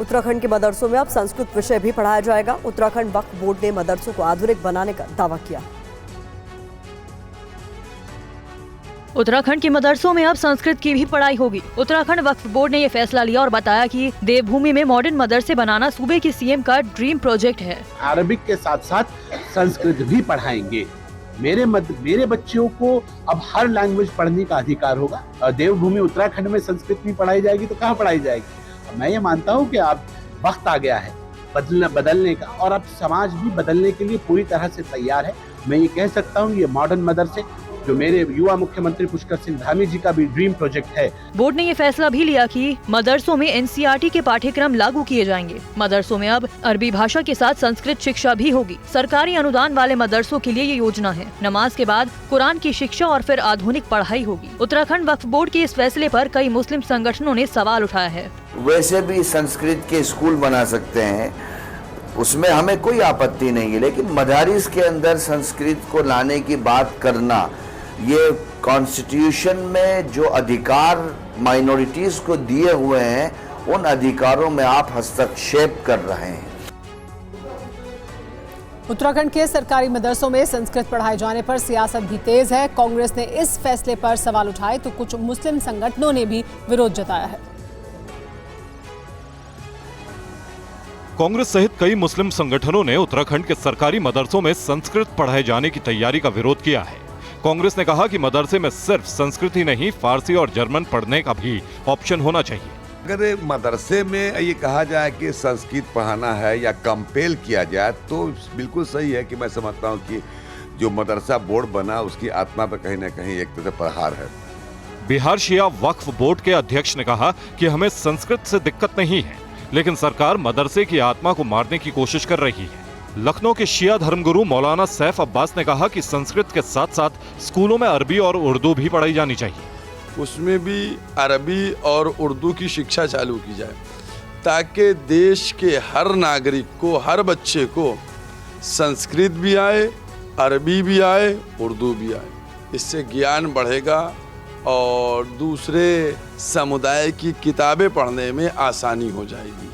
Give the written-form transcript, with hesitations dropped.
उत्तराखंड के मदरसों में अब संस्कृत विषय भी पढ़ाया जाएगा। उत्तराखंड वक्फ बोर्ड ने मदरसों को आधुनिक बनाने का दावा किया। उत्तराखंड के मदरसों में अब संस्कृत की भी पढ़ाई होगी। उत्तराखंड वक्फ बोर्ड ने ये फैसला लिया और बताया कि देवभूमि में मॉडर्न मदरसे बनाना सूबे की सीएम का ड्रीम प्रोजेक्ट है। अरबिक के साथ साथ संस्कृत भी पढ़ाएंगे। मेरे बच्चों को अब हर लैंग्वेज पढ़ने का अधिकार होगा। देवभूमि उत्तराखंड में संस्कृत भी पढ़ाई जाएगी तो कहाँ पढ़ाई जाएगी। मैं ये मानता हूँ कि अब वक्त आ गया है बदलने का, और अब समाज भी बदलने के लिए पूरी तरह से तैयार है। मैं ये कह सकता हूँ ये मॉडर्न मदरसे जो मेरे युवा मुख्यमंत्री पुष्कर सिंह धामी जी का भी ड्रीम प्रोजेक्ट है। बोर्ड ने ये फैसला भी लिया कि मदरसों में एनसीईआरटी के पाठ्यक्रम लागू किए जाएंगे। मदरसों में अब अरबी भाषा के साथ संस्कृत शिक्षा भी होगी। सरकारी अनुदान वाले मदरसों के लिए ये योजना है। नमाज के बाद कुरान की शिक्षा और फिर आधुनिक पढ़ाई होगी। उत्तराखंड वक्फ बोर्ड के इस फैसले पर कई मुस्लिम संगठनों ने सवाल उठाया है। वैसे भी संस्कृत के स्कूल बना सकते हैं, उसमें हमें कोई आपत्ति नहीं है, लेकिन मदारिस के अंदर संस्कृत को लाने की बात करना, ये कॉन्स्टिट्यूशन में जो अधिकार माइनॉरिटीज को दिए हुए हैं उन अधिकारों में आप हस्तक्षेप कर रहे हैं। उत्तराखंड के सरकारी मदरसों में संस्कृत पढ़ाए जाने पर सियासत भी तेज है। कांग्रेस ने इस फैसले पर सवाल उठाए तो कुछ मुस्लिम संगठनों ने भी विरोध जताया है। कांग्रेस सहित कई मुस्लिम संगठनों ने उत्तराखंड के सरकारी मदरसों में संस्कृत पढ़ाए जाने की तैयारी का विरोध किया है। कांग्रेस ने कहा कि मदरसे में सिर्फ संस्कृत ही नहीं, फारसी और जर्मन पढ़ने का भी ऑप्शन होना चाहिए। अगर मदरसे में ये कहा जाए कि संस्कृत पढ़ाना है या कंपेल किया जाए तो बिल्कुल सही है कि मैं समझता हूँ कि जो मदरसा बोर्ड बना उसकी आत्मा पर कहीं ना कहीं एक तरह प्रहार है। बिहार शिया वक्फ बोर्ड के अध्यक्ष ने कहा कि हमें संस्कृत से दिक्कत नहीं है, लेकिन सरकार मदरसे की आत्मा को मारने की कोशिश कर रही है। लखनऊ के शिया धर्मगुरु मौलाना सैफ अब्बास ने कहा कि संस्कृत के साथ साथ स्कूलों में अरबी और उर्दू भी पढ़ाई जानी चाहिए। उसमें भी अरबी और उर्दू की शिक्षा चालू की जाए ताकि देश के हर नागरिक को, हर बच्चे को संस्कृत भी आए, अरबी भी आए, उर्दू भी आए। इससे ज्ञान बढ़ेगा और दूसरे समुदाय की किताबें पढ़ने में आसानी हो जाएगी।